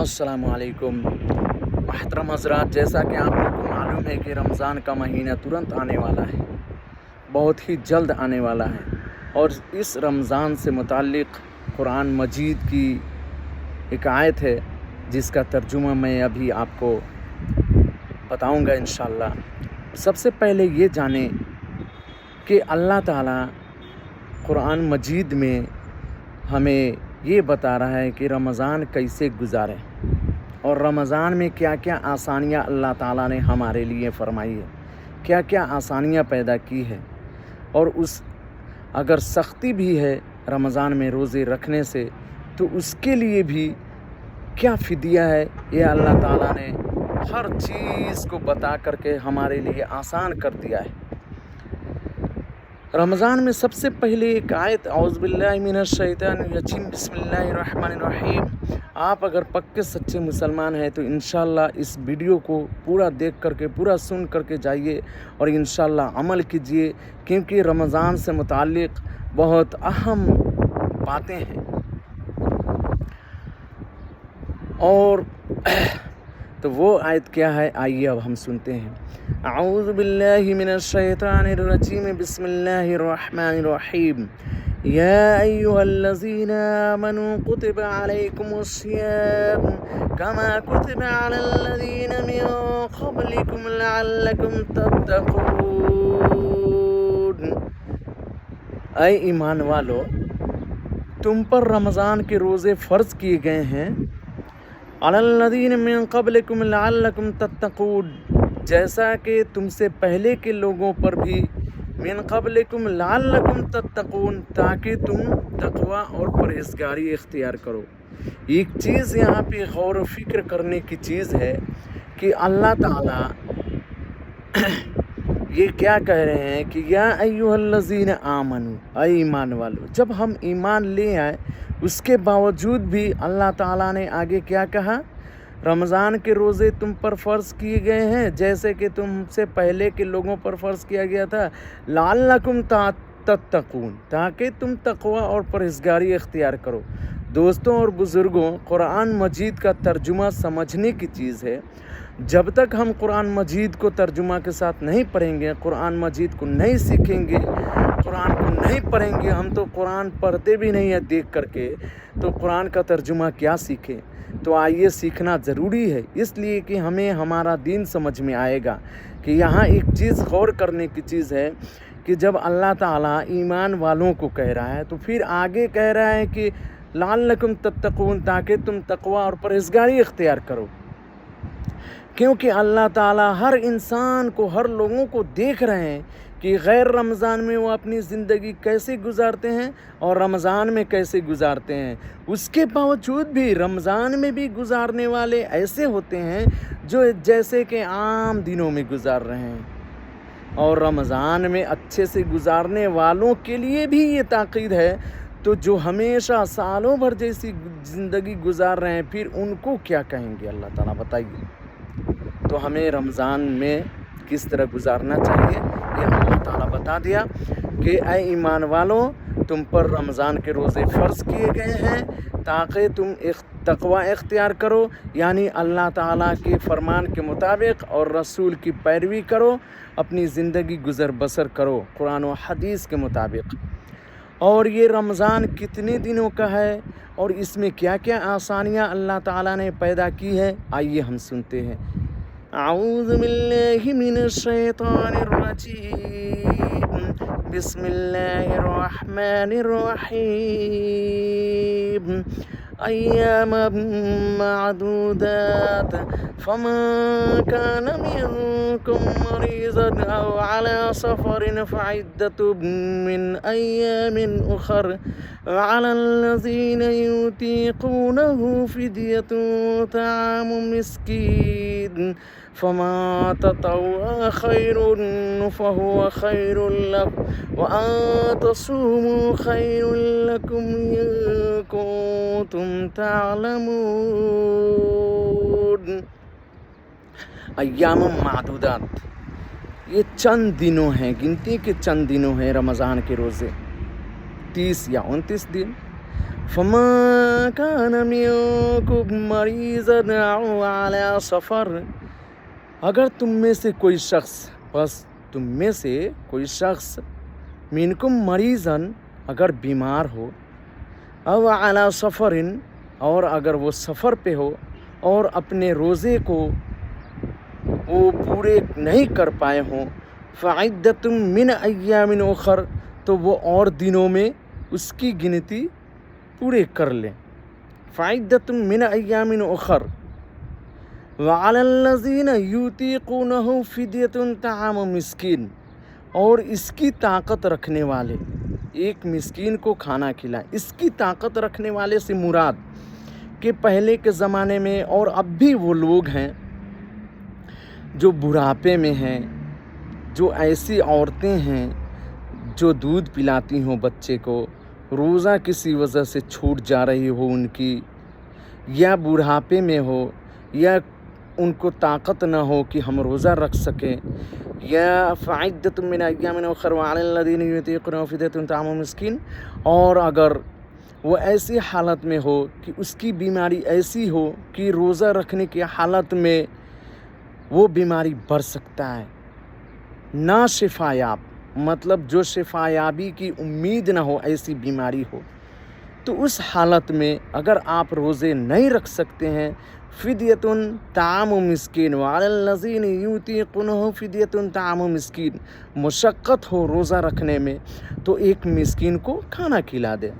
अस्सलामुअलैकुम महतरम हज़रात, जैसा कि आप लोग को मालूम है कि रमज़ान का महीना तुरंत आने वाला है, बहुत ही जल्द आने वाला है। और इस रमज़ान से मुताल्लिक़ कुरान मजीद की एक आयत है जिसका तर्जुमा मैं अभी आपको बताऊंगा इंशाअल्लाह। सबसे पहले ये जानें कि अल्लाह ताला कुरान मजीद में हमें ये बता रहा है कि रमज़ान कैसे गुजारें और रमज़ान में क्या क्या आसानियाँ अल्लाह ताला ने हमारे लिए फ़रमाई है, क्या क्या आसानियाँ पैदा की है। और उस अगर सख्ती भी है रमज़ान में रोज़े रखने से तो उसके लिए भी क्या फ़िदिया है, ये अल्लाह ताला ने हर चीज़ को बता करके हमारे लिए आसान कर दिया है। रमज़ान में सबसे पहले एक आयत औज़ु बिल्लाहि मिनश शैतानिर रजीम बिस्मिल्लाहिर्रहमानिर्रहीम। आप अगर पक्के सच्चे मुसलमान हैं तो इंशाअल्लाह इस वीडियो को पूरा देख करके, पूरा सुन करके जाइए और इंशाअल्लाह अमल कीजिए, क्योंकि रमज़ान से मुताल्लिक़ बहुत अहम बातें हैं। और तो वो आयत क्या है, आइए अब हम सुनते हैं। अऊज़ु बिल्लाहि मिनश शैतानिर रजीम बिस्मिल्लाहिर्रहमानिर्रहीम। या अय्युहल्लज़ीना आमनू कुतिबा अलैकुमुस्सियाम कमा कुतिबा अलल्लज़ीना मिन क़ब्लिकुम लअल्लकुम तत्तक़ून। ऐ ईमान वालो, तुम पर रमज़ान के रोज़े फ़र्ज़ किए गए हैं, अलल्लज़ीना मिन क़ब्लिकुम लअल्लकुम तत्तक़ून, जैसा कि तुमसे पहले के लोगों पर भी, मिन क़ब्लिकुम लअल्लकुम तत्तक़ून, ताकि तुम तक़वा और परहेज़गारी इख्तियार करो। एक चीज़ यहाँ पे गौर व फिक्र करने की चीज़ है कि अल्लाह ताला ये क्या कह रहे हैं कि या अय्युहल्लज़ीना आमनू, ऐ ईमान वालो। जब हम ईमान ले आए उसके बावजूद भी अल्लाह ताला ने आगे क्या कहा, रमज़ान के रोज़े तुम पर फ़र्ज़ किए गए हैं जैसे कि तुमसे पहले के लोगों पर फ़र्ज़ किया गया था, लअल्लकुम तत्तक़ून, ताकि तुम तक़वा और परहेज़गारी इख्तियार करो। दोस्तों और बुज़ुर्गों, कुरान मजीद का तर्जुमा समझने की चीज़ है। जब तक हम कुरान मजीद को तर्जुमा के साथ नहीं पढ़ेंगे, कुरान मजीद को नहीं सीखेंगे, कुरान को नहीं पढ़ेंगे, हम तो कुरान पढ़ते भी नहीं है देख करके, तो कुरान का तर्जुमा क्या सीखें। तो आइए, सीखना ज़रूरी है, इसलिए कि हमें हमारा दीन समझ में आएगा। कि यहाँ एक चीज़ गौर करने की चीज़ है कि जब अल्लाह ताला ईमान वालों को कह रहा है तो फिर आगे कह रहा है कि लअल्लकुम तत्तक़ून, ताकि तुम तक़वा और परहेज़गारी इख्तियार करो। क्योंकि अल्लाह ताला हर इंसान को, हर लोगों को देख रहे हैं कि गैर रमज़ान में वो अपनी ज़िंदगी कैसे गुजारते हैं और रमज़ान में कैसे गुजारते हैं। उसके बावजूद भी रमज़ान में भी गुजारने वाले ऐसे होते हैं जो जैसे कि आम दिनों में गुजार रहे हैं, और रमज़ान में अच्छे से गुजारने वालों के लिए भी ये ताक़ीद है। तो जो हमेशा सालों भर जैसी ज़िंदगी गुजार रहे हैं, फिर उनको क्या कहेंगे अल्लाह ताला, बताइए। तो हमें रमज़ान में किस तरह गुजारना चाहिए ये अल्लाह ताला बता दिया कि ऐ ईमान वालों, तुम पर रमज़ान के रोज़े फ़र्ज़ किए गए हैं ताकि तुम तक़वा इख्तियार करो, यानी अल्लाह ताला के फ़रमान के मुताबिक और रसूल की पैरवी करो, अपनी ज़िंदगी गुज़र बसर करो कुरान व हदीस के मुताबिक। और ये रमज़ान कितने दिनों का है और इसमें क्या क्या आसानियाँ अल्लाह ताला ने पैदा की है, आइए हम सुनते हैं। अऊज़ु बिल्लाहि मिनश शैतानिर रजीम बिस्मिल्लाहिर्रहमानिर्रहीम। अय्यामम मअदूदात फमन कान मिनकुम मरीज़न औ अला सफ़रिन फ़इद्दतुम मिन अय्यामिन उख़र वअलल्लज़ीना युतीक़ूनहु फ़िद्यतुन ताअमु मिस्कीन फमा ततव्वअ खैरुन फ़हुव खैरुल लकुम व अन तसूमू खैरुल लकुम इन कुंतुम ताअलमून। अय्यामुम मादूदात, ये चंद दिनों हैं, गिनती के चंद दिनों हैं रमज़ान के रोज़े, 30 या 29 दिन। فَمَا كَانَ مِنْكُمْ مَرِيضًا أَوْ عَلَى سَفَرٍ، اگر تم میں سے کوئی شخص منکم مریضاً اگر بیمار ہو، او علی سفرٍ اور اگر وہ سفر پہ ہو اور اپنے روزے کو وہ پورے نہیں کر پائے ہوں، فعدۃ من ایام اخر، تو وہ اور دنوں میں اس کی گنتی پورے کر لیں. فعدۃ من ایام اخر وعلی الذین یطیقونہ فدیۃ طعام مسکین، اور اس کی طاقت رکھنے والے ایک مسکین کو کھانا کھلائیں. اس کی طاقت رکھنے والے سے مراد کہ پہلے کے زمانے میں اور اب بھی وہ لوگ ہیں جو بڑھاپے میں ہیں، جو ایسی عورتیں ہیں جو دودھ پلاتی ہوں بچے کو، روزہ کسی وجہ سے چھوٹ جا رہی ہو ان کی، یا بڑھاپے میں ہو، یا ان کو طاقت نہ ہو کہ ہم روزہ رکھ سکیں، یا فعدۃ من ایام اخر وعلی الذین یطیقونہ فدیۃ طعام مسکین، اور اگر وہ ایسی حالت میں ہو کہ اس کی بیماری ایسی ہو کہ روزہ رکھنے کی حالت میں وہ بیماری بڑھ سکتا ہے، نا شفا یاب، مطلب جو شفا یابی کی امید نہ ہو، ایسی بیماری ہو، تو اس حالت میں اگر آپ روزے نہیں رکھ سکتے ہیں، فدیۃ طعام مسکین وعلی الذین یطیقونہ فدیۃ طعام مسکین، مشقت ہو روزہ رکھنے میں تو ایک مسکین کو کھانا کھلا دے.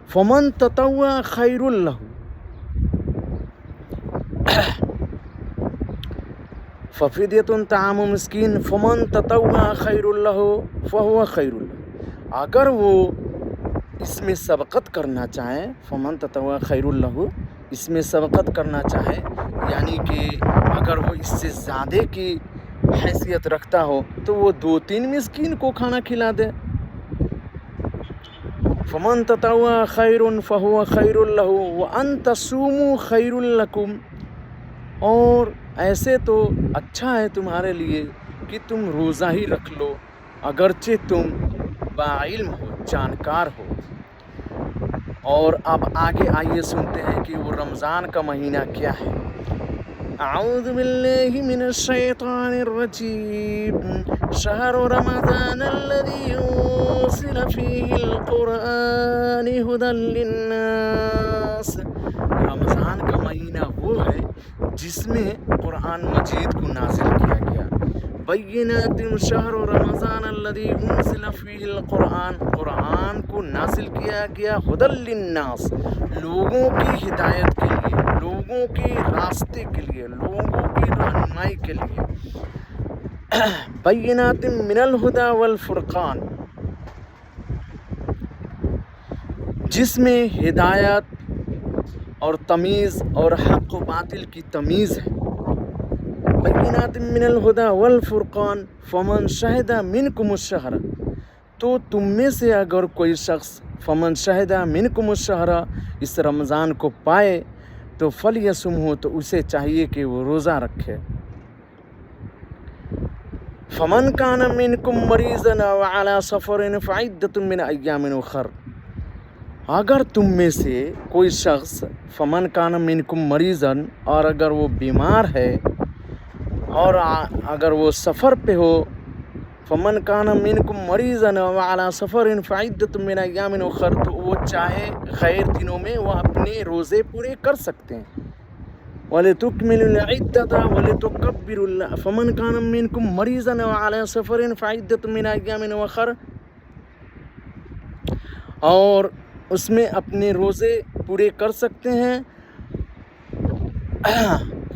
فمن تطوع خیر لہ، ففدیۃ طعام مسکین فمن تطوع خیر لہ فہو خیر لہ، اگر وہ اس میں سبقت کرنا چاہیں، فمن تطوع خیر لہ، اس میں سبقت کرنا چاہے یعنی کہ اگر وہ اس سے زیادہ کی حیثیت رکھتا ہو تو وہ 2-3 مسکین کو کھانا کھلا دے. فمن تطوع خیر فہو خیر لہ وان تصوموا خیر لکم، اور ایسے تو اچھا ہے تمہارے لیے کہ تم روزہ ہی رکھ لو اگرچہ تم باعلم ہو، جانکار ہو. اور اب آگے آئیے سنتے ہیں کہ وہ رمضان کا مہینہ کیا ہے. اعوذ باللہ من الشیطان الرجیم، شہر رمضان الذی انزل فیہ القرآن ھدی للناس، رمضان کا مہینہ وہ ہے جس میں قرآن مجید کو نازل کیا گیا. بینات شہر رمضان الذی انزل فیہ القرآن، قرآن کو نازل کیا گیا ھدی للناس، لوگوں کی ہدایت کے لیے، لوگوں کے راستے کے لیے، لوگوں کی رہنمائی کے لیے. بینات من الہدی والفرقان، جس میں ہدایت اور تمیز اور حق و باطل کی تمیز ہے. بینات من الہدی والفرقان فمن شہد منکم الشہر، تو تم میں سے اگر کوئی شخص فمن شہد منکم الشہر، اس رمضان کو پائے تو فلیصمہ، تو اسے چاہیے کہ وہ روزہ رکھے. فمن کان منکم مریضا او علی سفر فعدۃ من ایام اخر، اگر تم میں سے کوئی شخص فمن کان منکم مریضا، اور اگر وہ بیمار ہے اور اگر وہ سفر پہ ہو، فمن کان منکم مریضا او علی سفر فعدۃ من ایام اخر، تو وہ چاہے غیر دنوں میں وہ اپنے روزے پورے کر سکتے ہیں. وَلِتُكْمِلُوا الْعِدَّةَ وَلِتُكَبِّرُوا اللَّهَ فَمَنْ كَانَ مِنْكُمْ مَرِيضًا أَوْ عَلَى سَفَرٍ فَعِدَّةٌ مِنْ أَيَّامٍ أُخَرَ، اور اس میں اپنے روزے پورے کر سکتے ہیں.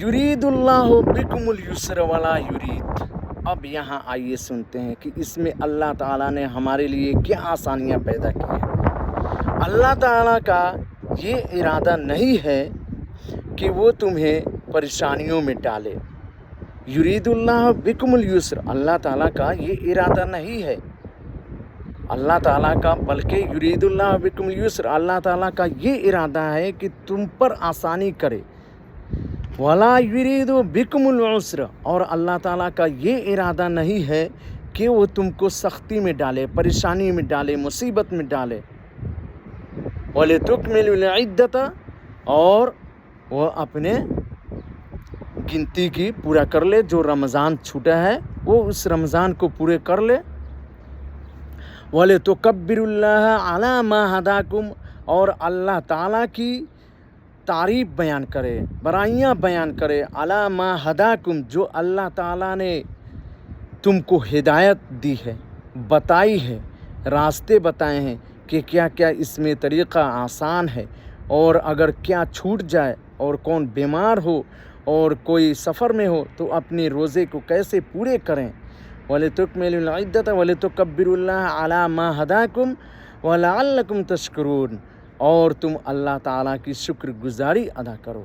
یرید اللہ بکم اليسر ولا یرید، اب یہاں آئیے سنتے ہیں کہ اس میں اللہ تعالیٰ نے ہمارے لیے کیا آسانیاں پیدا کی ہیں. اللہ تعالیٰ کا یہ ارادہ نہیں ہے کہ وہ تمہیں پریشانیوں میں ڈالے. یرید اللہ بکم اليسر، اللہ تعالیٰ کا یہ ارادہ نہیں ہے. اللہ تعالیٰ کا بلکہ یرید اللہ بکم اليسر، اللہ تعالیٰ کا یہ ارادہ ہے کہ تم پر آسانی کرے. ولا یرید بکم العسر، اور اللہ تعالیٰ کا یہ ارادہ نہیں ہے کہ وہ تم کو سختی میں ڈالے، پریشانی میں ڈالے، مصیبت میں ڈالے. وَلِتُكْمِلُوا الْعِدَّةَ اور وہ اپنے گنتی کی پورا کر لے. جو رمضان چھوٹا ہے وہ اس رمضان کو پورے کر لے. وَلِتُكَبِّرُوا اللَّهَ عَلَى مَا هَدَاكُمْ اور اللہ تعالیٰ کی تعریف بیان کرے, برائیاں بیان کرے. عَلَى مَا هَدَاكُمْ جو اللہ تعالیٰ نے تم کو ہدایت دی ہے, بتائی ہے, راستے بتائے ہیں کہ کیا کیا اس میں طریقہ آسان ہے, اور اگر کیا چھوٹ جائے اور کون بیمار ہو اور کوئی سفر میں ہو تو اپنے روزے کو کیسے پورے کریں. وَلِتُكْمِلُوا الْعِدَّةَ وَلِتُكَبِّرُوا اللَّهَ عَلَى مَا هَدَاكُمْ وَلَعَلَّكُمْ تَشْكُرُونَ اور تم اللہ تعالیٰ کی شکر گزاری ادا کرو.